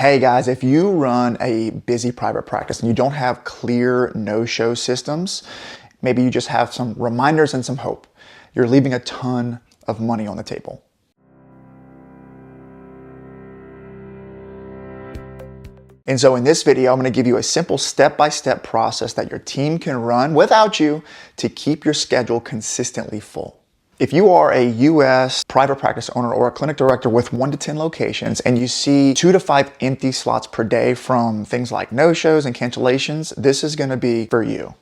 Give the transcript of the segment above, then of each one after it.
Hey guys, if you run a busy private practice and you don't have clear no-show systems, maybe you just have some reminders and some hope, you're leaving a ton of money on the table. And so in this video, I'm going to give you a simple step-by-step process that your team can run without you to keep your schedule consistently full. If you are a US private practice owner or a clinic director with 1 to 10 locations and you see 2 to 5 empty slots per day from things like no-shows and cancellations, this is going to be for you.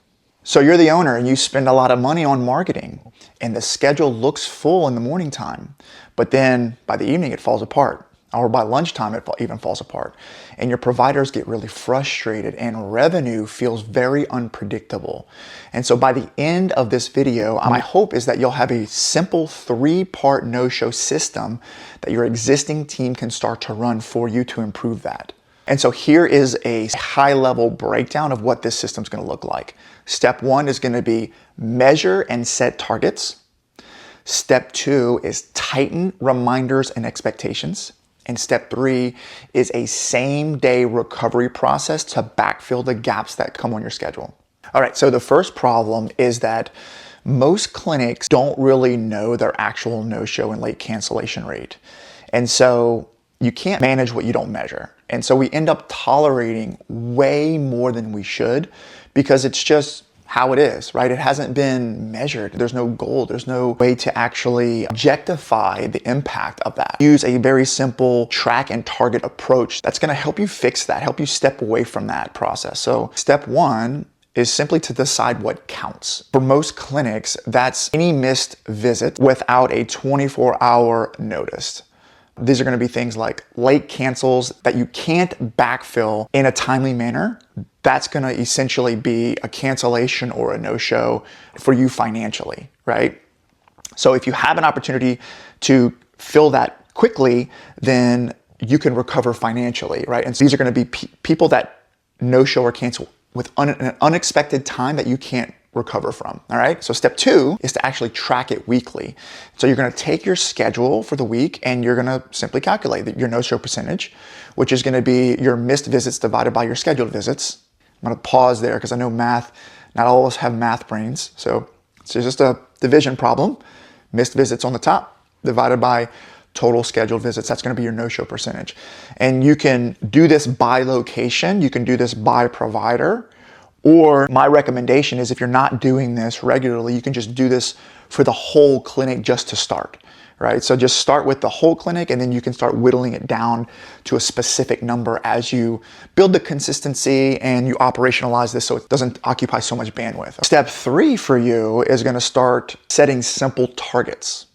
So you're the owner and you spend a lot of money on marketing and the schedule looks full in the morning time, but then by the evening it falls apart. Or by lunchtime, it even falls apart. And your providers get really frustrated and revenue feels very unpredictable. And so by the end of this video, my hope is that you'll have a simple 3-part no-show system that your existing team can start to run for you to improve that. And so here is a high-level breakdown of what this system's gonna look like. Step 1 is gonna be measure and set targets. Step 2 is tighten reminders and expectations. And step 3 is a same-day recovery process to backfill the gaps that come on your schedule. All right, so the first problem is that most clinics don't really know their actual no-show and late cancellation rate. And so you can't manage what you don't measure. And so we end up tolerating way more than we should because it's just how it is, right? It hasn't been measured. There's no goal. There's no way to actually objectify the impact of that. Use a very simple track and target approach that's going to help you fix that, help you step away from that process. So step 1 is simply to decide what counts. For most clinics, that's any missed visit without a 24-hour notice. These are going to be things like late cancels that you can't backfill in a timely manner. That's going to essentially be a cancellation or a no-show for you financially, right? So if you have an opportunity to fill that quickly, then you can recover financially, right? And so these are going to be people that no-show or cancel with an unexpected time that you can't recover from. All right. So step 2 is to actually track it weekly. So you're going to take your schedule for the week and you're going to simply calculate your no-show percentage, which is going to be your missed visits divided by your scheduled visits. I'm going to pause there because I know math, not all of us have math brains. So it's just a division problem. Missed visits on the top divided by total scheduled visits. That's going to be your no-show percentage. And you can do this by location. You can do this by provider. Or my recommendation is if you're not doing this regularly, you can just do this for the whole clinic just to start, right? So just start with the whole clinic and then you can start whittling it down to a specific number as you build the consistency and you operationalize this so it doesn't occupy so much bandwidth. Step 3 for you is going to start setting simple targets,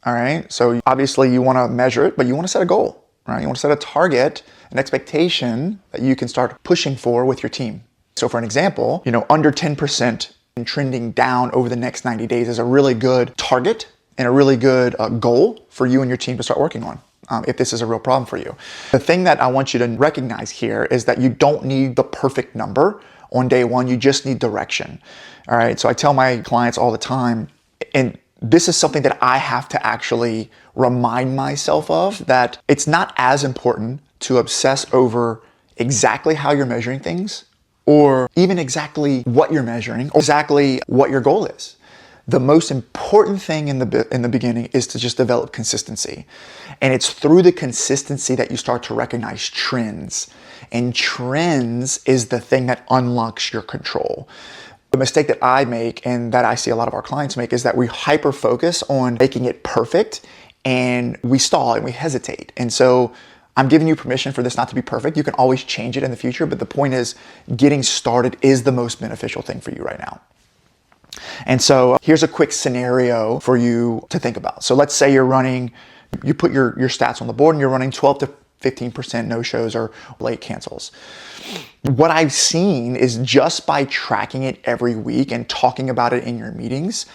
all right? So obviously you want to measure it, but you want to set a goal, right? You want to set a target, an expectation that you can start pushing for with your team. So for an example, under 10% and trending down over the next 90 days is a really good target and a really good goal for you and your team to start working on if this is a real problem for you. The thing that I want you to recognize here is that you don't need the perfect number on day 1. You just need direction. All right. So I tell my clients all the time, and this is something that I have to actually remind myself of, that it's not as important to obsess over exactly how you're measuring things, or even exactly what you're measuring, or exactly what your goal is. The most important thing in the beginning is to just develop consistency. And it's through the consistency that you start to recognize trends. And trends is the thing that unlocks your control. The mistake that I make and that I see a lot of our clients make is that we hyper-focus on making it perfect and we stall and we hesitate. And so I'm giving you permission for this not to be perfect. You can always change it in the future, but the point is getting started is the most beneficial thing for you right now. And so here's a quick scenario for you to think about. So let's say you put your stats on the board and you're running 12 to 15% no-shows or late cancels. What I've seen is just by tracking it every week and talking about it in your meetings,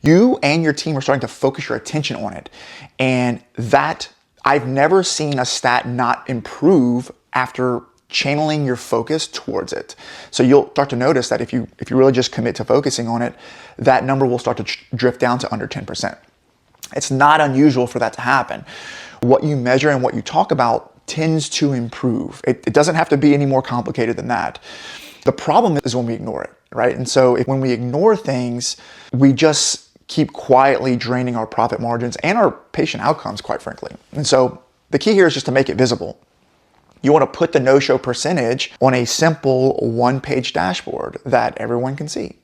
you and your team are starting to focus your attention on it. And that I've never seen a stat not improve after channeling your focus towards it. So you'll start to notice that if you really just commit to focusing on it, that number will start to drift down to under 10%. It's not unusual for that to happen. What you measure and what you talk about tends to improve. It doesn't have to be any more complicated than that. The problem is when we ignore it, right? And so when we ignore things, we just keep quietly draining our profit margins and our patient outcomes, quite frankly. And so the key here is just to make it visible. You want to put the no-show percentage on a simple one-page dashboard that everyone can see.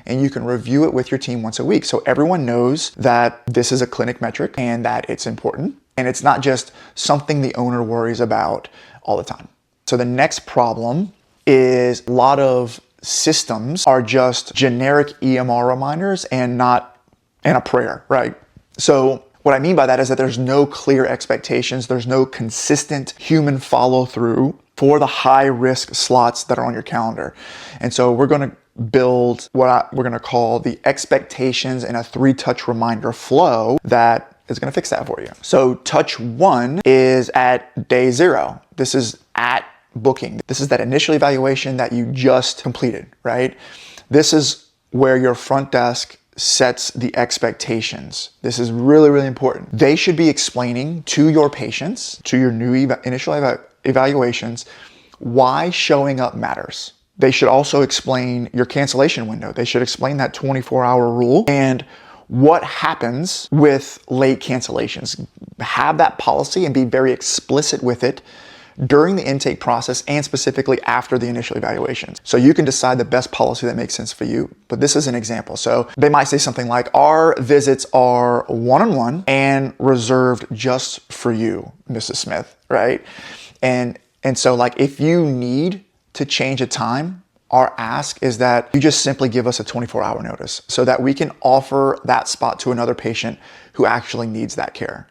And you can review it with your team once a week. So everyone knows that this is a clinic metric and that it's important. And it's not just something the owner worries about all the time. So the next problem is a lot of systems are just generic EMR reminders and not a prayer, right? So what I mean by that is that there's no clear expectations. There's no consistent human follow through for the high risk slots that are on your calendar. And so we're going to build what we're going to call the expectations in a 3-touch reminder flow that is going to fix that for you. So touch 1 is at day 0. This is at booking. This is that initial evaluation that you just completed, right? This is where your front desk sets the expectations. This is really, really important. They should be explaining to your patients, to your new initial evaluations, why showing up matters. They should also explain your cancellation window. They should explain that 24-hour rule and what happens with late cancellations. Have that policy and be very explicit with it during the intake process and specifically after the initial evaluations. So you can decide the best policy that makes sense for you. But this is an example. So they might say something like, our visits are one-on-one and reserved just for you, Mrs. Smith, right? And so like if you need to change a time, our ask is that you just simply give us a 24-hour notice so that we can offer that spot to another patient who actually needs that care.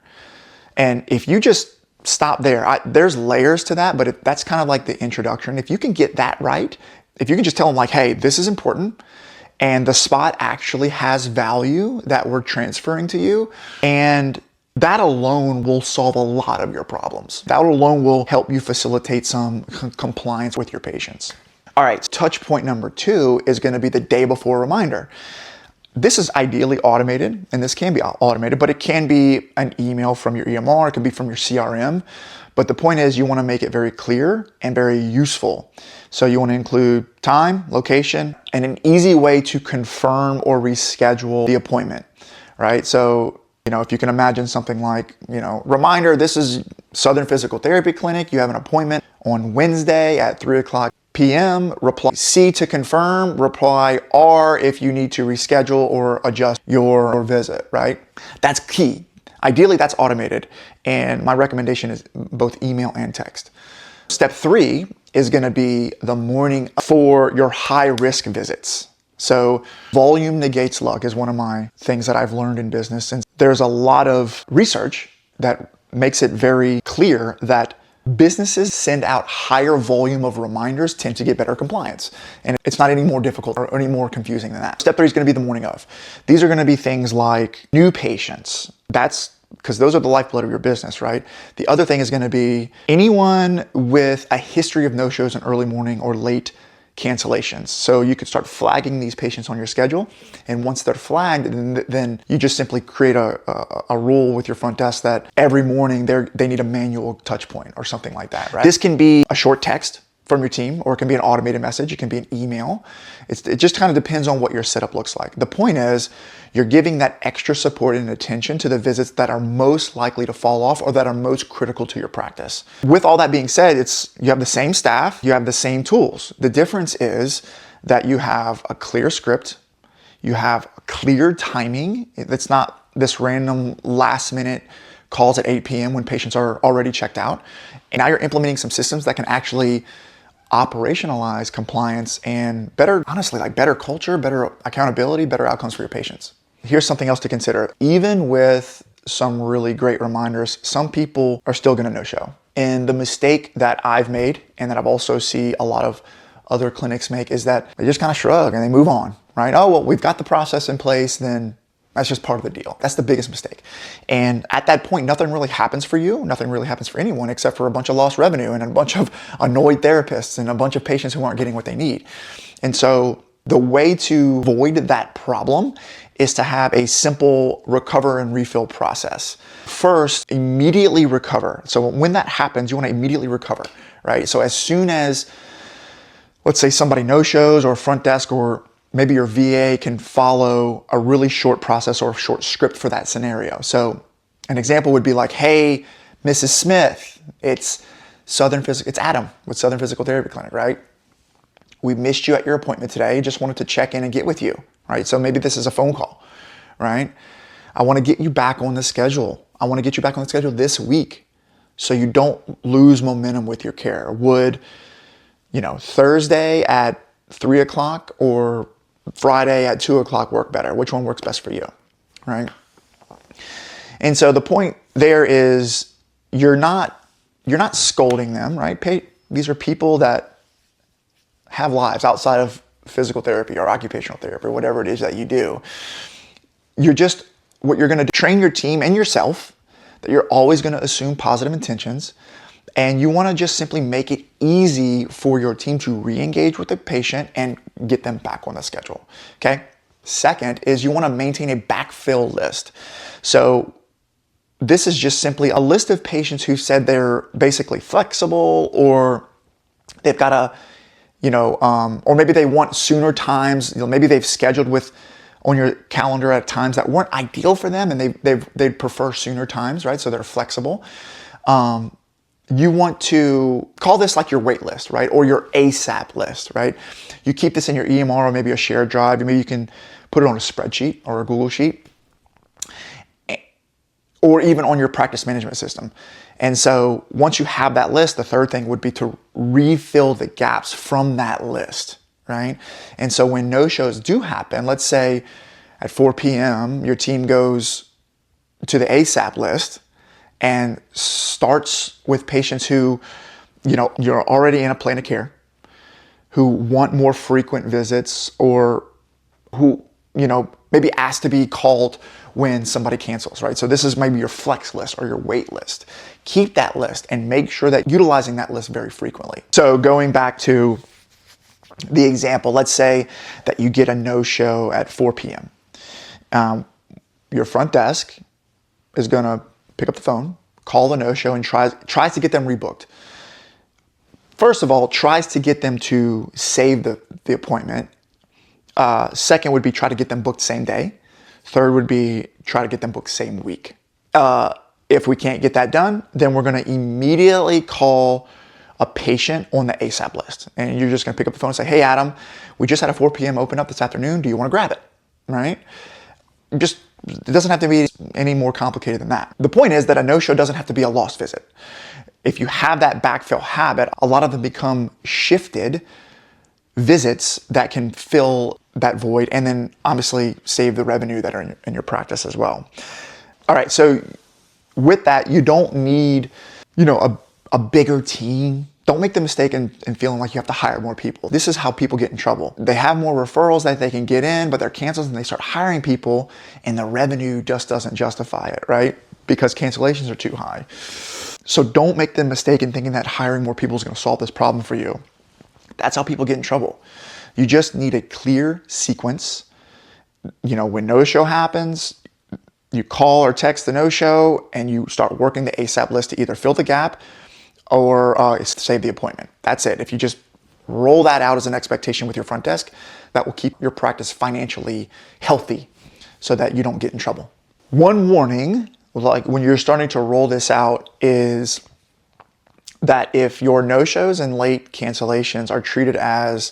And if you just stop there, there's layers to that, but that's kind of like the introduction. If you can get that right, if you can just tell them like, hey, this is important and the spot actually has value that we're transferring to you, and that alone will solve a lot of your problems. That alone will help you facilitate some compliance with your patients. All right, touch point number 2 is going to be the day before reminder. This is ideally automated, and this can be automated, but it can be an email from your EMR, it can be from your CRM. But the point is you want to make it very clear and very useful. So you want to include time, location, and an easy way to confirm or reschedule the appointment, right? So, if you can imagine something like, reminder, this is Southern Physical Therapy Clinic. You have an appointment on Wednesday at 3:00 p.m. Reply C to confirm, reply R if you need to reschedule or adjust your visit, right? That's key. Ideally, that's automated. And my recommendation is both email and text. Step 3 is going to be the morning for your high risk visits. So volume negates luck is one of my things that I've learned in business. And there's a lot of research that makes it very clear that businesses send out higher volume of reminders tend to get better compliance. And it's not any more difficult or any more confusing than that. Step 3 is going to be the morning of. These are going to be things like new patients. That's because those are the lifeblood of your business, right? The other thing is going to be anyone with a history of no-shows in early morning or late cancellations. So you could start flagging these patients on your schedule. And once they're flagged, then you just simply create a rule with your front desk that every morning they need a manual touch point or something like that, right? This can be a short text from your team, or it can be an automated message. It can be an email. It just kind of depends on what your setup looks like. The point is you're giving that extra support and attention to the visits that are most likely to fall off or that are most critical to your practice. With all that being said, you have the same staff, you have the same tools. The difference is that you have a clear script, you have clear timing. It's not this random last minute calls at 8 p.m. when patients are already checked out. And now you're implementing some systems that can actually operationalize compliance and better culture, better accountability, better outcomes for your patients. Here's something else to consider. Even with some really great reminders, some people are still going to no-show. And the mistake that I've made and that I've also see a lot of other clinics make is that they just kind of shrug and they move on, right? Oh, well, we've got the process in place, then that's just part of the deal. That's the biggest mistake. And at that point, nothing really happens for you. Nothing really happens for anyone except for a bunch of lost revenue and a bunch of annoyed therapists and a bunch of patients who aren't getting what they need. And so The way to avoid that problem is to have a simple recover and refill process. First, immediately recover. So when that happens, you want to immediately recover, right? So as soon as, let's say somebody no-shows, or front desk, or maybe your VA can follow a really short process or a short script for that scenario. So an example would be like, hey, Mrs. Smith, it's Adam with Southern Physical Therapy Clinic, right? We missed you at your appointment today. Just wanted to check in and get with you, right? So maybe this is a phone call, right? I want to get you back on the schedule. I want to get you back on the schedule this week so you don't lose momentum with your care. Would, Thursday at 3 o'clock or Friday at 2 o'clock work better? Which one works best for you, right? And so the point there is you're not scolding them, right? These are people that have lives outside of physical therapy or occupational therapy or whatever it is that you do. What you're going to train your team and yourself that you're always going to assume positive intentions, and you want to just simply make it easy for your team to re-engage with the patient and get them back on the schedule, okay? Second is you want to maintain a backfill list. So this is just simply a list of patients who said they're basically flexible, or they've got or maybe they want sooner times. Maybe they've scheduled on your calendar at times that weren't ideal for them, and they'd prefer sooner times, right? So they're flexible. You want to call this like your wait list, right? Or your ASAP list, right? You keep this in your EMR or maybe a shared drive. Maybe you can put it on a spreadsheet or a Google Sheet, or even on your practice management system. And so once you have that list, the third thing would be to refill the gaps from that list, right? And so when no-shows do happen, let's say at 4 p.m., your team goes to the ASAP list and starts with patients who, you're already in a plan of care, who want more frequent visits, or who, maybe ask to be called when somebody cancels, right? So this is maybe your flex list or your wait list. Keep that list and make sure that utilizing that list very frequently. So going back to the example, let's say that you get a no-show at 4 p.m. Your front desk is gonna pick up the phone, call the no-show, and tries to get them rebooked. First of all, tries to get them to save the appointment. Second would be try to get them booked same day. Third would be try to get them booked same week. If we can't get that done, then we're going to immediately call a patient on the ASAP list. And you're just going to pick up the phone and say, hey, Adam, we just had a 4 p.m. open up this afternoon. Do you want to grab it? Right? It doesn't have to be any more complicated than that. The point is that a no-show doesn't have to be a lost visit. If you have that backfill habit, a lot of them become shifted visits that can fill that void and then obviously save the revenue that are in your practice as well. All right, so with that, you don't need, a bigger team. Don't make the mistake in feeling like you have to hire more people. This is how people get in trouble. They have more referrals that they can get in, but they're canceled, and they start hiring people, and the revenue just doesn't justify it, right? Because cancellations are too high. So don't make the mistake in thinking that hiring more people is going to solve this problem for you. That's how people get in trouble. You just need a clear sequence. When no-show happens, you call or text the no-show, and you start working the ASAP list to either fill the gap or save the appointment. That's it. If you just roll that out as an expectation with your front desk, that will keep your practice financially healthy so that you don't get in trouble. One warning, like when you're starting to roll this out, is that if your no-shows and late cancellations are treated as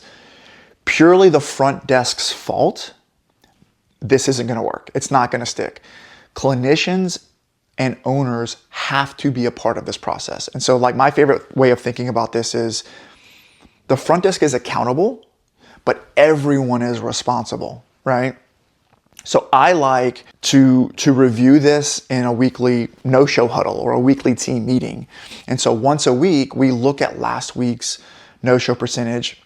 purely the front desk's fault, this isn't going to work. It's not going to stick. Clinicians and owners have to be a part of this process. And so my favorite way of thinking about this is the front desk is accountable, but everyone is responsible, right? So I like to review this in a weekly no-show huddle or a weekly team meeting. And so once a week, we look at last week's no-show percentage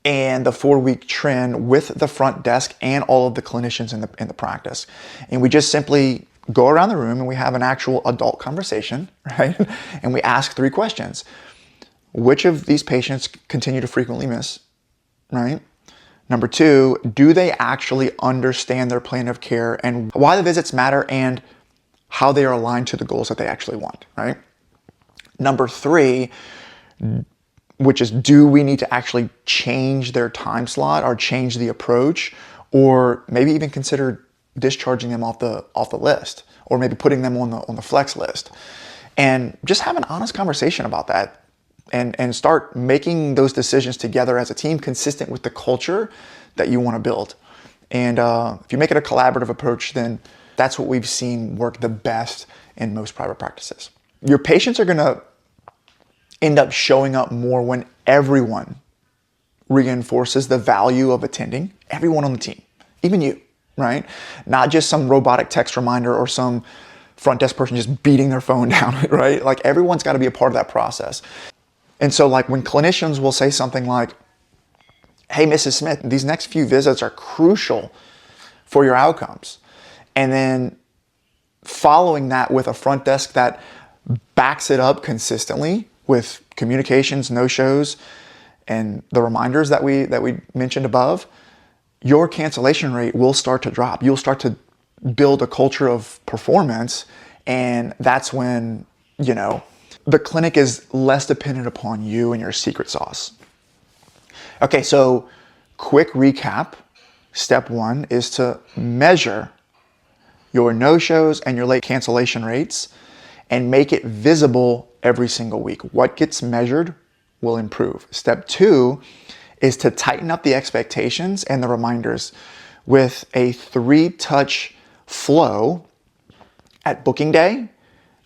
and the 4-week trend with the front desk and all of the clinicians in the practice. And we just simply go around the room and we have an actual adult conversation, right? And we ask 3 questions. Which of these patients continue to frequently miss, right? Number two, do they actually understand their plan of care and why the visits matter and how they are aligned to the goals that they actually want, right? Number three, which is, do we need to actually change their time slot or change the approach, or maybe even consider discharging them off the list, or maybe putting them on the flex list? And just have an honest conversation about that and start making those decisions together as a team consistent with the culture that you want to build. And if you make it a collaborative approach, then that's what we've seen work the best in most private practices. Your patients are going to end up showing up more when everyone reinforces the value of attending, everyone on the team, even you, right? Not just some robotic text reminder or some front desk person just beating their phone down, right? Like, everyone's got to be a part of that process. And so, like, when clinicians will say something like, hey, Mrs. Smith, these next few visits are crucial for your outcomes. And then following that with a front desk that backs it up consistently with communications, no-shows, and the reminders that we mentioned above, your cancellation rate will start to drop. You'll start to build a culture of performance, and that's when, you know, the clinic is less dependent upon you and your secret sauce. Okay, so quick recap. Step one is to measure your no-shows and your late cancellation rates and make it visible every single week. What gets measured will improve. Step two is to tighten up the expectations and the reminders with a 3-touch flow at booking day,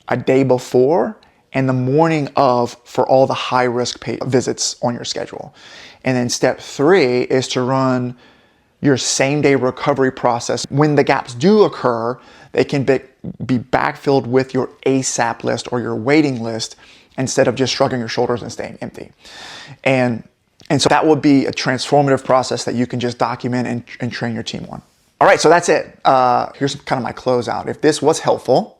a day before, and the morning of for all the high-risk visits on your schedule. And then step three is to run your same-day recovery process. When the gaps do occur, they can be backfilled with your ASAP list or your waiting list instead of just shrugging your shoulders and staying empty. And so that would be a transformative process that you can just document and train your team on. All right, so that's it. Here's kind of my closeout. If this was helpful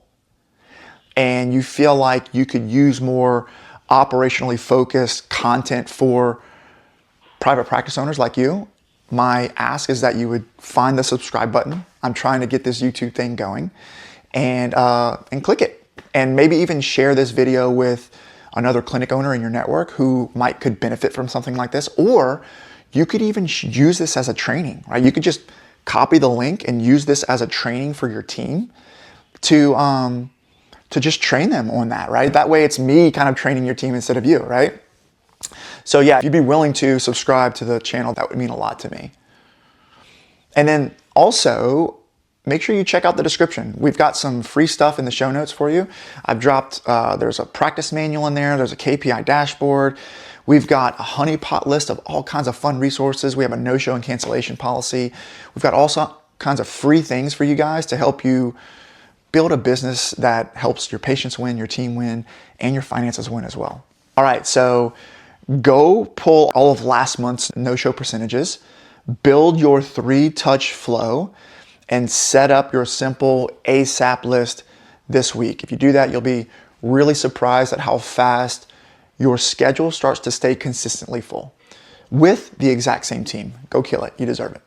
and you feel like you could use more operationally focused content for private practice owners like you, my ask is that you would find the subscribe button. I'm trying to get this YouTube thing going, and click it. And maybe even share this video with another clinic owner in your network who could benefit from something like this. Or you could even use this as a training, right? You could just copy the link and use this as a training for your team to just train them on that, right? That way it's me kind of training your team instead of you, right? So yeah, if you'd be willing to subscribe to the channel, that would mean a lot to me. And then also, make sure you check out the description. We've got some free stuff in the show notes for you. I've dropped, there's a practice manual in there. There's a KPI dashboard. We've got a honeypot list of all kinds of fun resources. We have a no-show and cancellation policy. We've got also kinds of free things for you guys to help you build a business that helps your patients win, your team win, and your finances win as well. All right, so go pull all of last month's no-show percentages, build your 3-touch flow, and set up your simple ASAP list this week. If you do that, you'll be really surprised at how fast your schedule starts to stay consistently full with the exact same team. Go kill it. You deserve it.